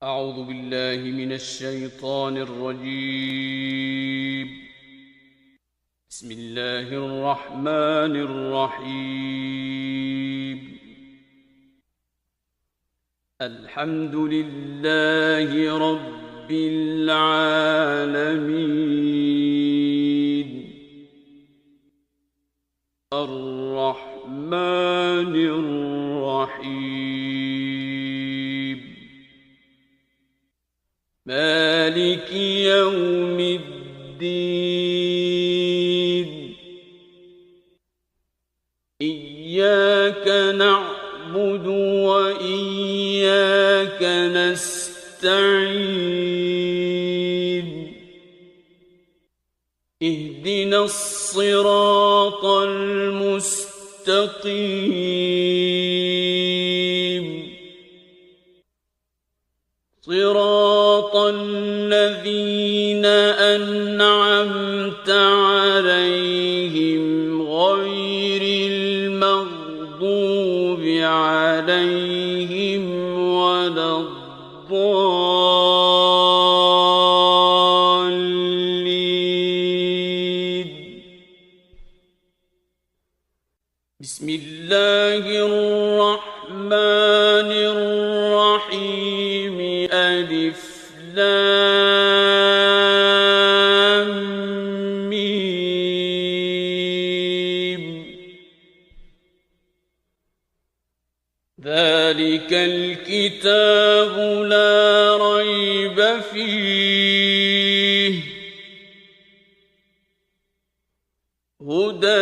أعوذ بالله من الشيطان الرجيم. بسم الله الرحمن الرحيم. الحمد لله رب العالمين الرحمن الرحيم مالك يوم الدين إياك نعبد وإياك نستعين اهدنا الصراط المستقيم صراط الذين أنعمت عليهم غير المغضوب عليهم ولا الضالين. بسم الله الرحمن الرحيم. ألف لام ميم. ذلك الكتاب لا ريب فيه هدى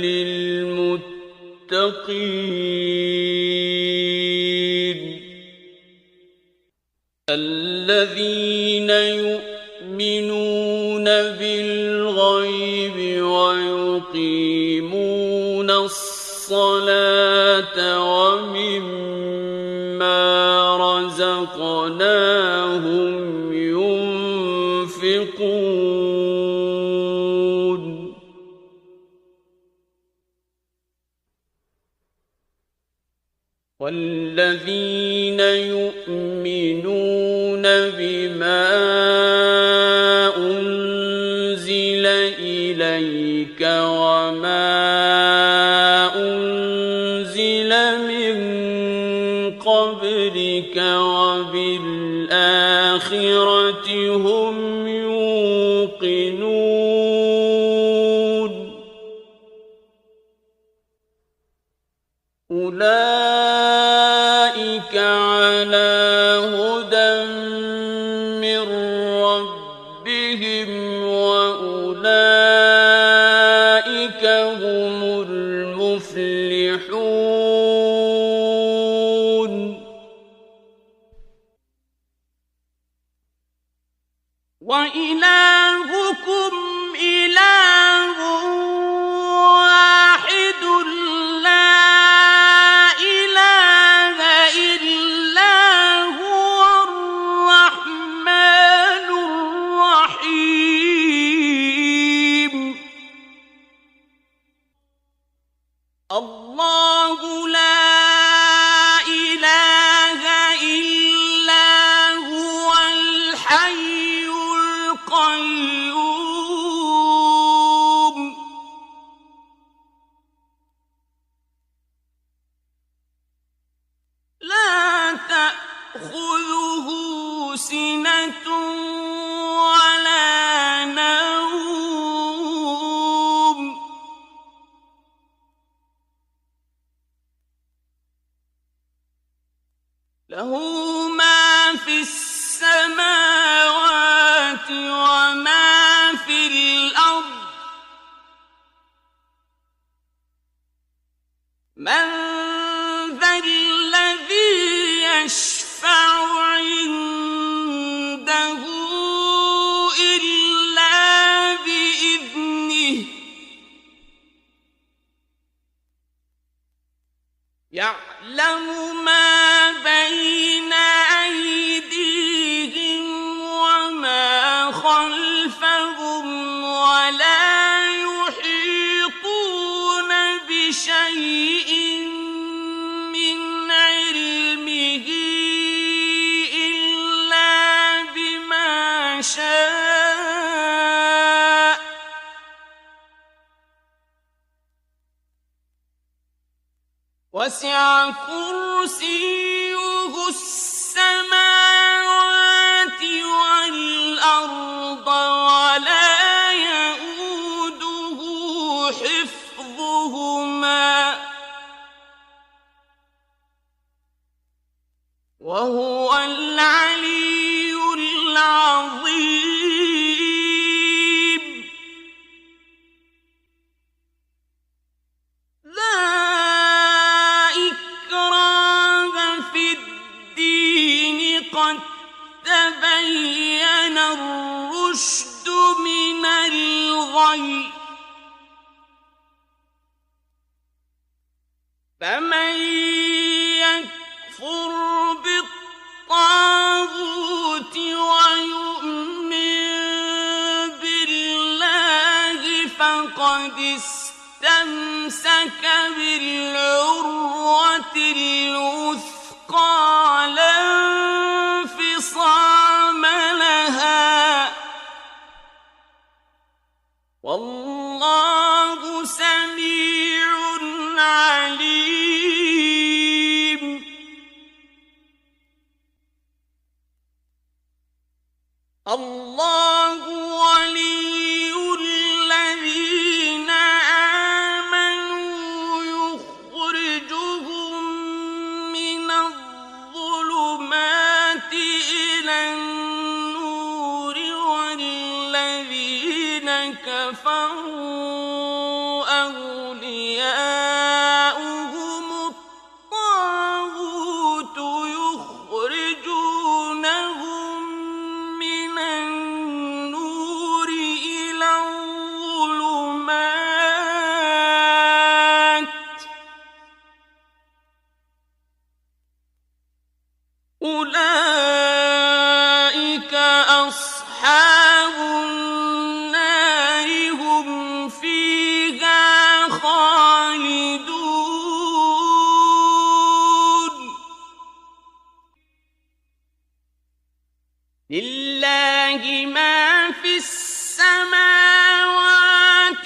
للمتقين الذين يؤمنون بالغيب ويقيمون الصلاة ومما رزقناهم ينفقون والذين يؤمنون بما أنزل إليك وما أنزل من قبلك وبالآخرة هم يوقنون أولئك على هدى من ربهم وأولئك هم المفلحون. وإلهكم إله واحد لا إله إلا هو الرحمن الرحيم. الله لا إله إلا هو الحي القيوم لا تأخذه سنة ولا نوم له ما في السماوات وما في الأرض من ذا الذي يشفع عنده إلا بإذنه يعلم ما بين وسع كرسيه السماوات والأرض ولا يئوده حفظهما وهو العلي العظيم. لا إكراه في الدين قد تبين الرشد من الغي فمن يكفر بالطاغوت ويؤمن بالله فقد استمسك بالعروة الوثقى لا انفصام لها والله سميع عليم. الله ولي الذين آمنوا يخرجهم من الظلمات إلى النور والذين كفروا أولياؤهم الطاغوت يخرجونهم من النور إلى الظلمات أولئك أصحاب النار هم فيها خالدون. لله ما في السماوات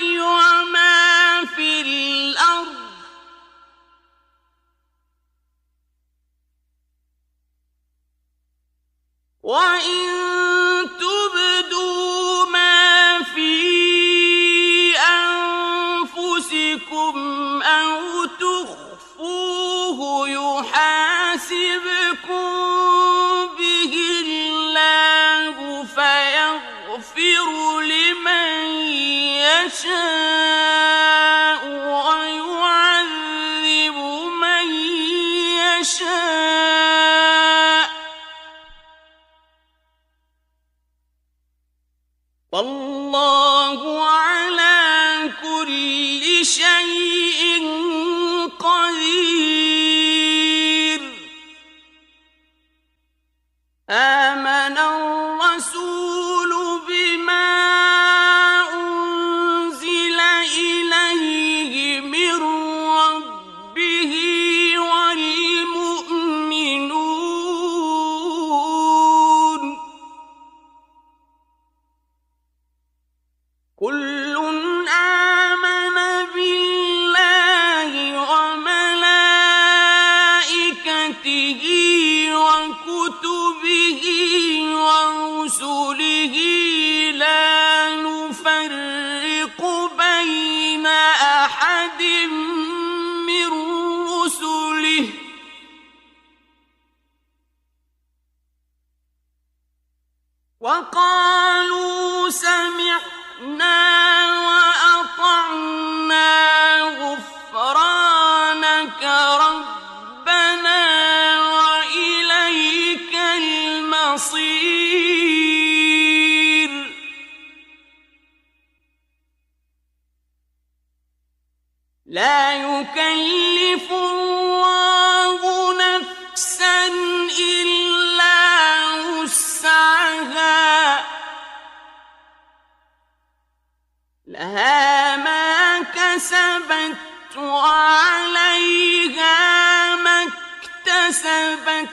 وما في الأرض وإن تبدوا ما في أنفسكم أو تخفوه يحاسبكم به الله فيغفر لمن يشاء ويعذب من يشاء والله على كل شيء قدير. آمن الرسول بما أنزل إليه من ربه والمؤمنون كل آمن بالله وملائكته وكتبه ورسله لا نفرق بين أحد من رسله وقالوا سمعنا وأطعنا غفرانك ربنا وإليك المصير. لا يكلف الله نفسا إلا وسعها لها ما كسبت وعليها ما اكتسبت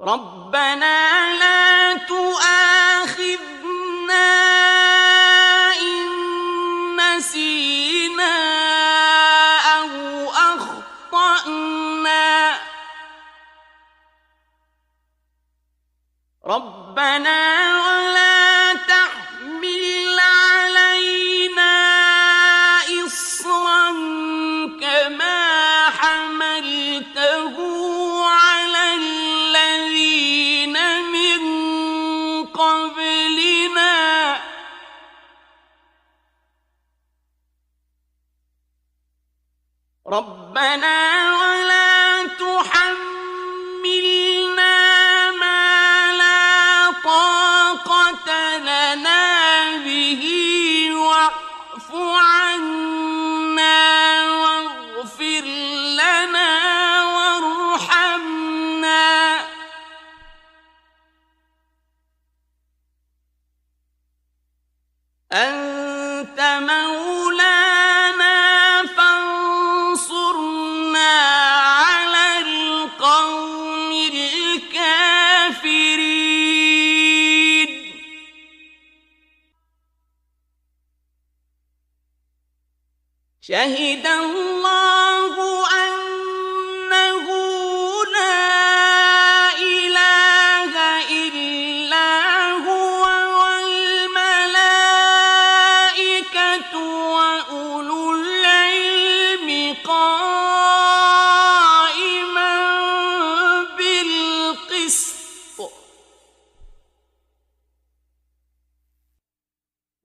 ربنا لا تؤاخذنا إن نسينا ربنا ولا تحملنا ما لا طاقة لنا به واعف عنا واغفر لنا وارحمنا أنت مولانا فانصرنا على القوم الكافرين شهد الله أنه لا إله إلا هو والملائكة وأولو العلم قائما بالقسط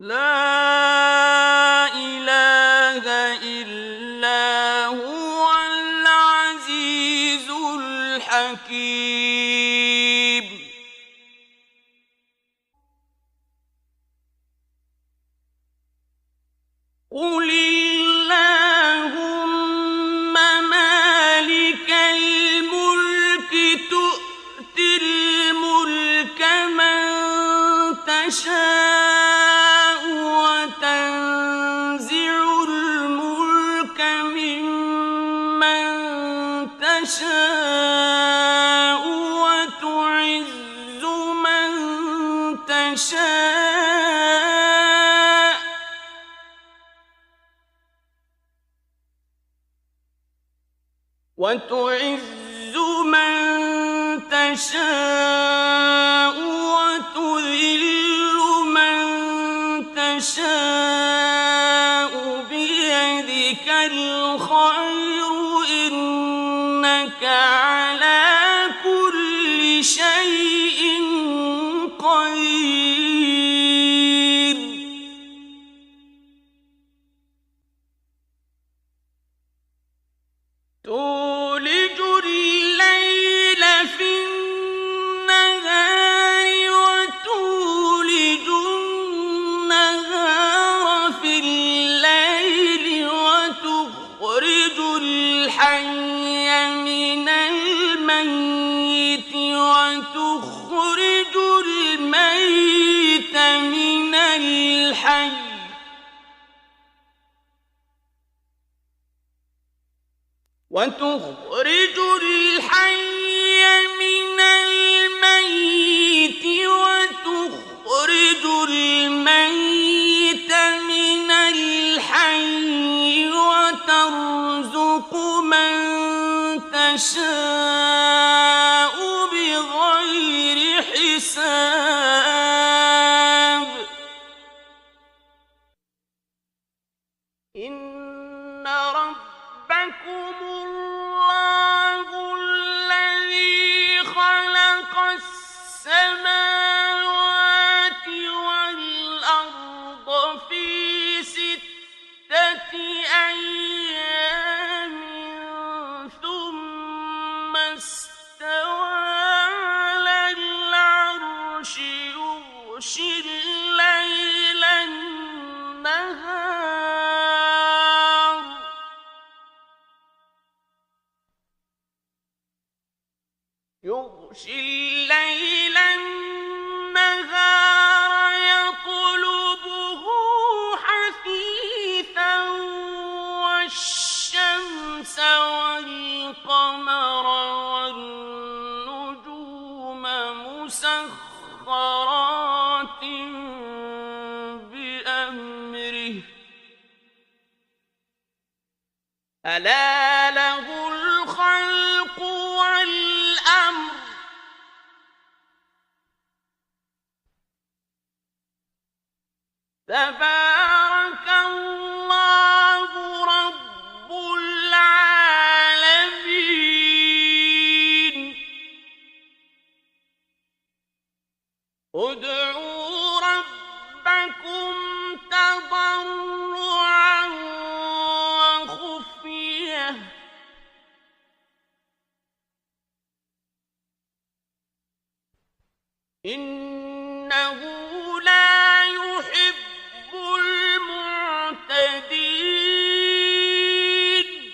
لا إله إلا هو العزيز الحكيم قل اللهم مالك الملك تؤتي الملك من تشاء وتنزع الملك ممن تشاء وتعز من تشاء وتعز من تشاء وتذل من تشاء بيدك الخير إنك على كل شيء قدير تولج الليل في النهار وتولج النهار في الليل وتخرج الحي من الميت وتخرج الميت من الحي وتخرج الحي من الميت وتخرج الميت من الحي وترزق من تشاء بغير حساب إن ربكم الله الذي خلق السماوات والأرض في 6 أيام ثم استوى على العرش يغشي الليل النهار يطلبه حثيثا والشمس والقمر والنجوم مسخرات بأمره ألا له الخلق والأمر تبارك الله رب العالمين ادعوا ربكم تضرعا وخفية إنه لا يحب المعتدين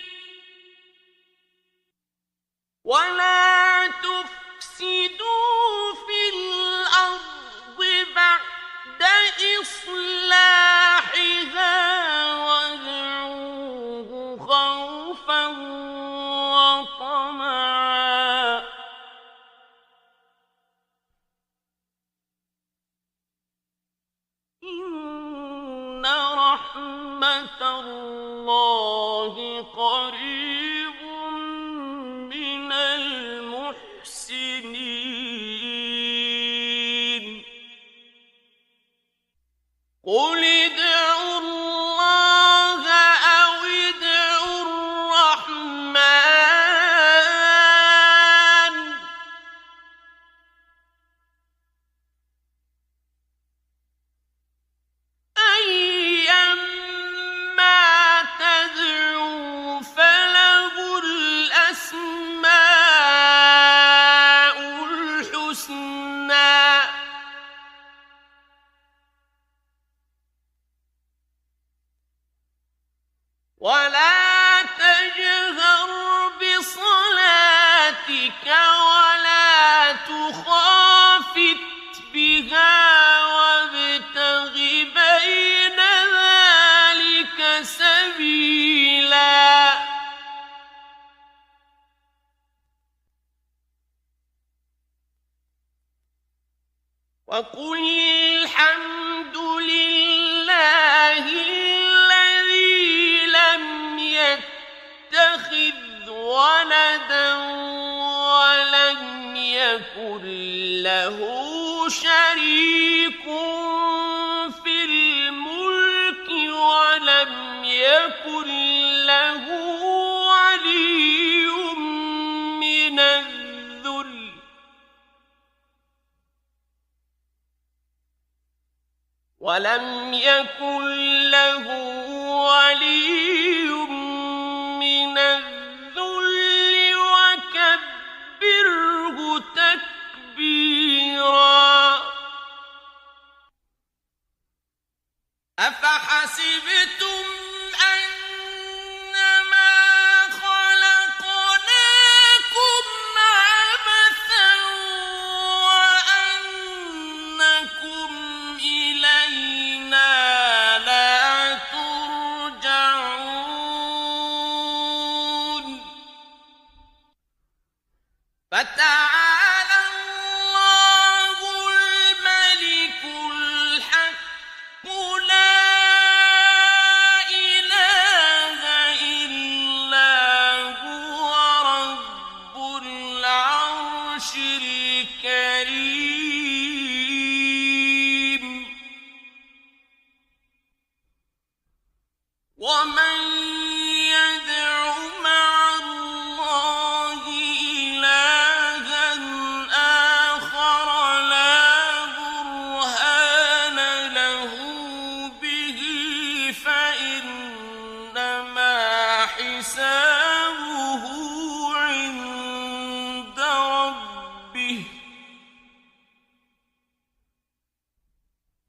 ولا تفسدوا في الأرض بعد إصلاحها وادعوه خوفا وطمعا إن رحمة الله قريب من المحسنين قل ادعوا الله أو ادعوا الرحمن أيما تدعوا فله الأسماء الحسنى ولا تجهر بصلاتك ولا تخافت بها وابتغ بين ذلك سبيلا وقل الحمد لله الذي لم يتخذ ولدا ولم يكن له شريك في الملك ولم يكن له ولي من الذل ولم يكن له ولي من الذل وكبره تكبيرا أفحسبتم أنما خلقناكم عبثا وأنكم إلينا لا ترجعون فتعالى الله الملك الحق لا إله إلا هو رب العرش الكريم ومن يدع مع الله إلها آخر لا برهان له به فإنما حسابه عند ربه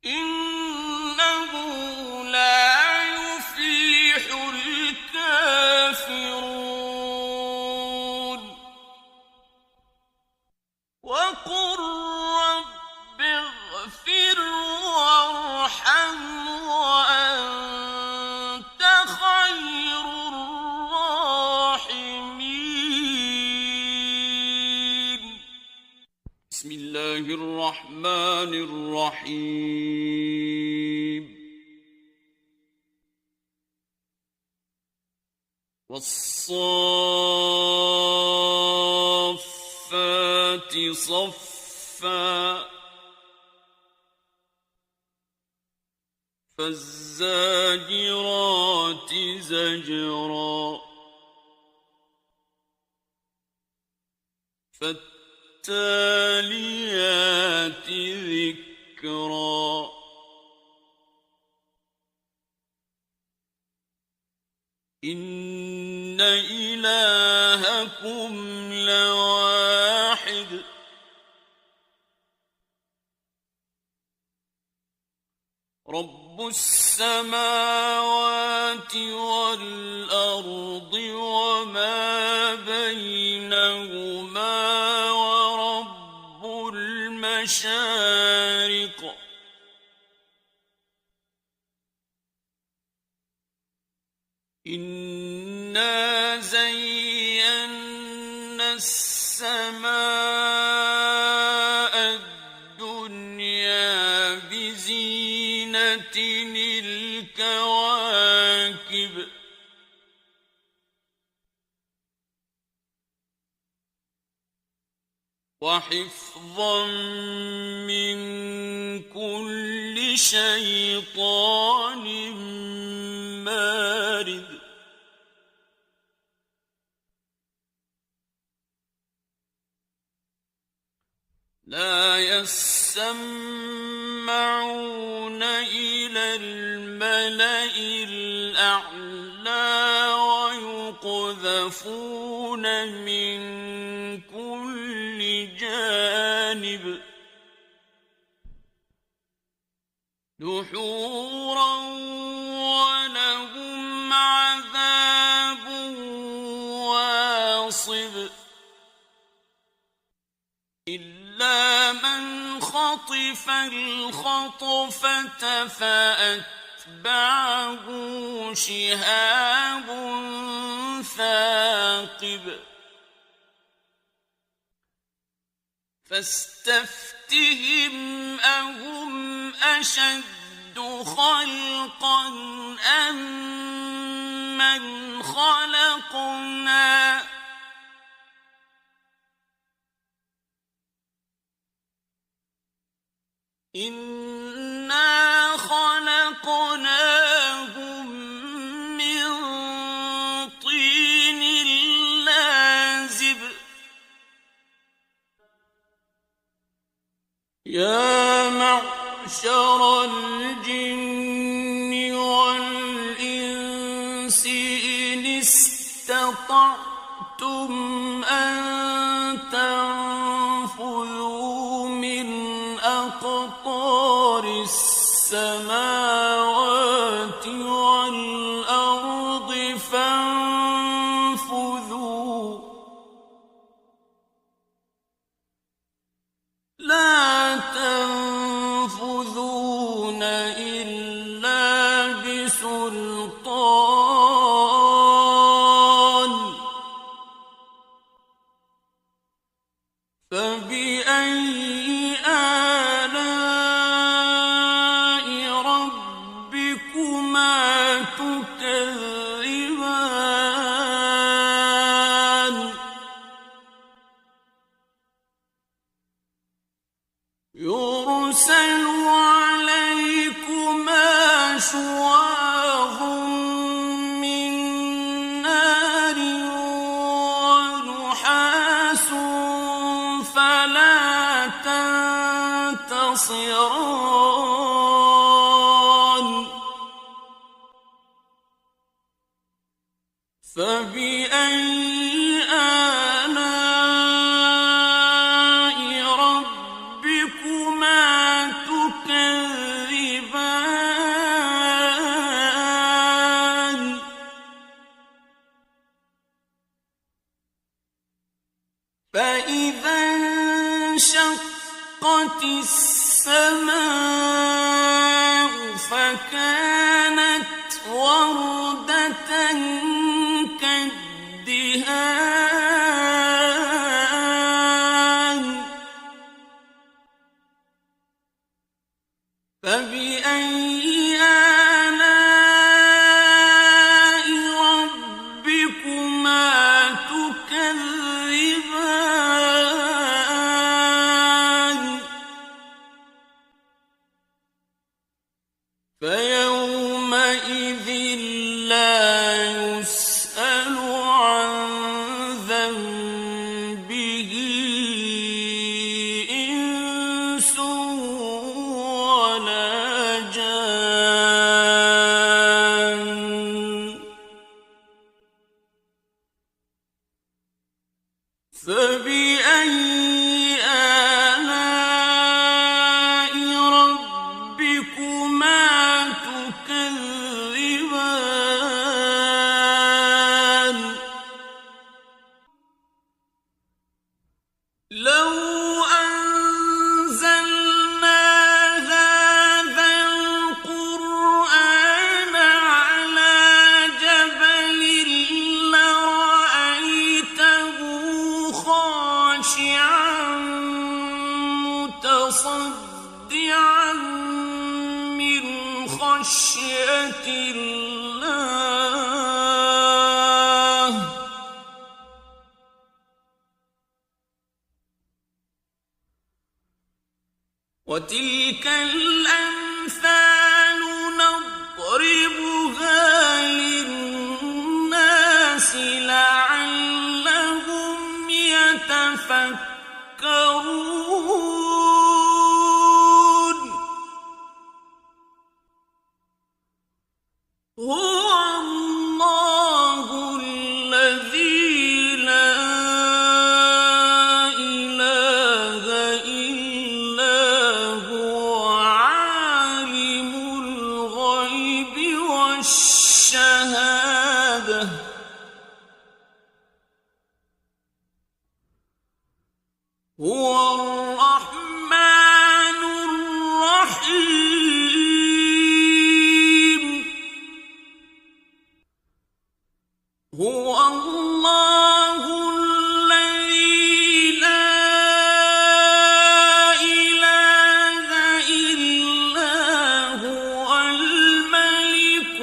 إنه لا يفلح الكافرون وقل رب اغفر وارحم وأنت خير الراحمين بسم الله الرحمن الرحيم والصافات صفا فالزاجرات زجرا فالتاليات ذكرا إن إلهكم لواحد السماوات والأرض وما بينهما ورب المشارق إنا زينا السماء الدنيا بزينة الكواكب وحفظا من كل شيطان مارد لا يسمعون إلى الملأ الأعلى ويقذفون من كل جانب دحورا ولهم عذاب واصب إلا من خطف الخطفة فأتبعه شهاب ثاقب فاستفتهم أهم أشد خلقا أم من خلقنا إنا خلقناهم من طين لازب يا معشر الجن والإنس إن استطعتم أن تنفذوا من أقطار السماوات والأرض فانفذوا لا تنفذون إلا بسلطان فبأي آلاء ربكما تكذبان يرسل عليكما شواظ من نار ونحاس فلا تنتصران فبأي آلاء ربكما تكذبان فإذا انشقت السماء فكانت وردة كالدهان فبأي آلاء ربكما تكذبان فيومئذ لا يسأل عن ذنبه إنس ولا جان فبأي آلاء ربكما تكذبان الله وتلك الأمثال نضربها للناس لعلهم يتفكرون هو الله الذي لا إله إلا هو عالم الغيب والشهادة هو الرحمن الرحيم هو الله الذي لا إله إلا هو الملك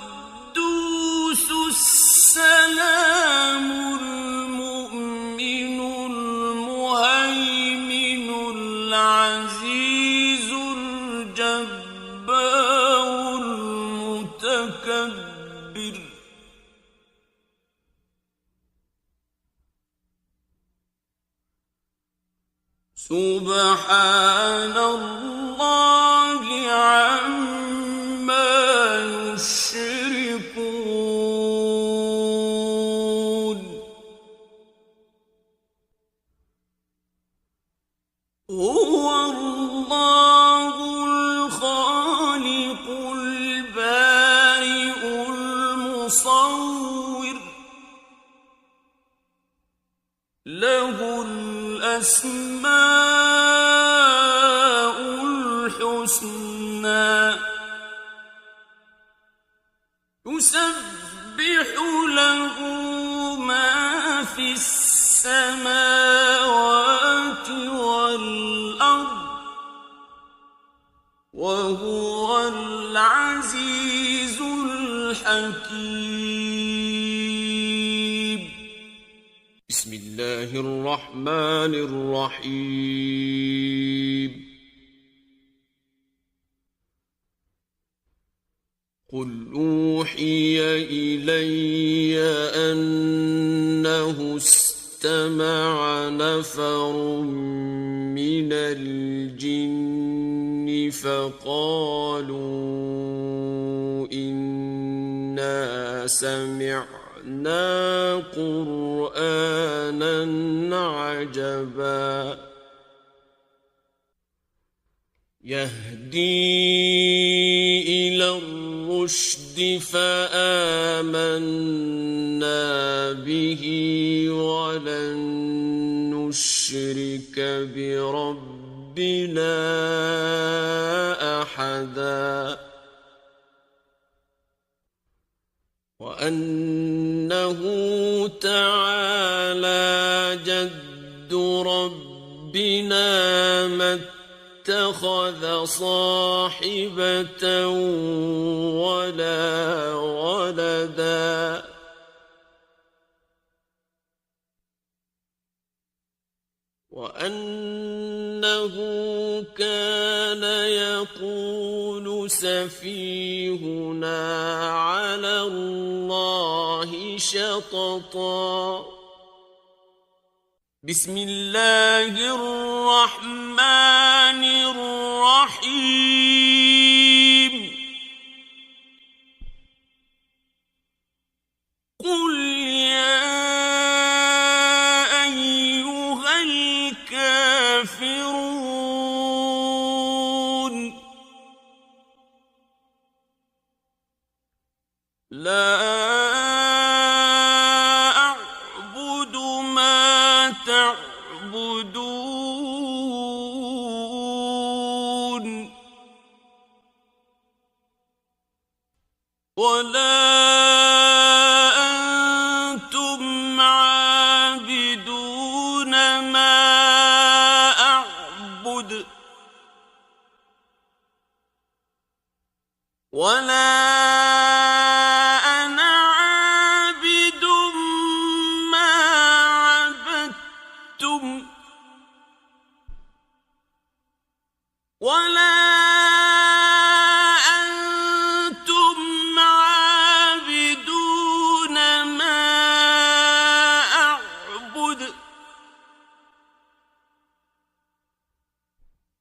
القدوس السلام المؤمن المهيمن العزيز الجبار المتكبر سبحان الله عما يشركون هو الله الخالق البارئ المصور له الأسماء الحسنى يسبح له ما في السماوات والأرض وهو العزيز الحكيم بسم الله الرحمن الرحيم قل أوحي إلي أنه استمع نفر من الجن فقالوا إنا سمعنا قرآنا عجبا يهدي إلى الرشد فآمنا به ولن نشرك بربنا أحدا وأنه تعالى جد ربنا ما اتخذ صاحبة ولا ولدا وأنه كان يقول سفيهنا على الله شططا بسم الله الرحمن الرحيم قل يا أيها الكافرون لا أعبد ما تعبدون ولا أنتم عابدون ما أعبد ولا أنا عابد ما عبدتم ولا أنتم عابدون ما أعبد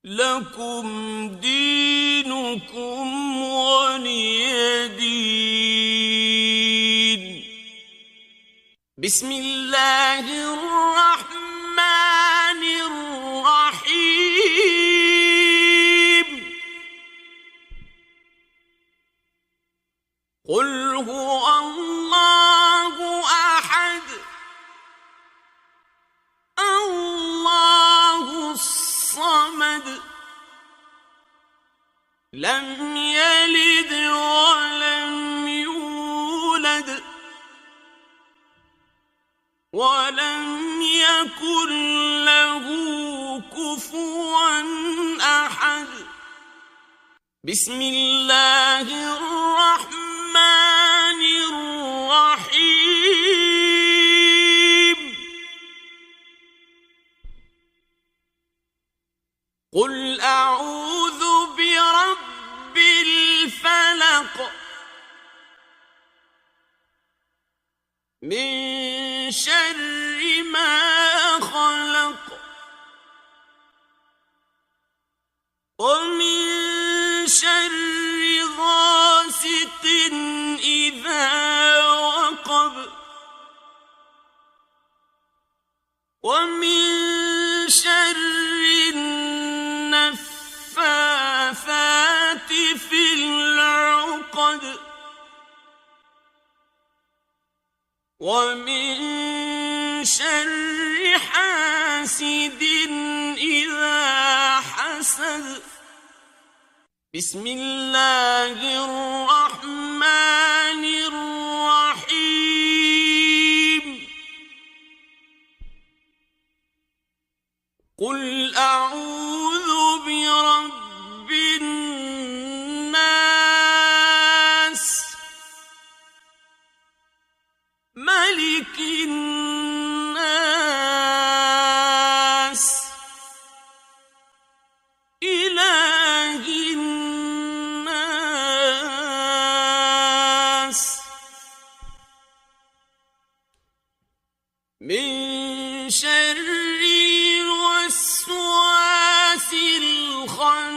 لكم دينكم ولي دين. بسم الله الرحمن الرحيم. قل هو الله أحد الله الصمد لم يلد ولم يولد ولم يكن له كفوا أحد. بسم الله الرحمن الرحيم. قل أعوذ برب الفلق من شر ما خلق ومن شر غاسق إذا وقب ومن شر النفاثات في العقد ومن شر حاسد إذا حسد. بسم الله الرحمن الرحيم. قل أعوذ برب الناس ملك الناس إله الناس من شر الوسواس الخناس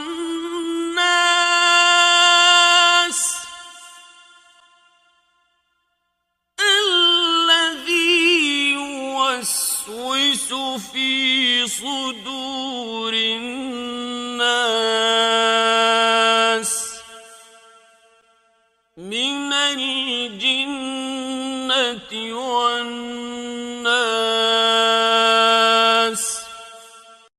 الذي يوسوس في صدور الناس من الجنة والناس.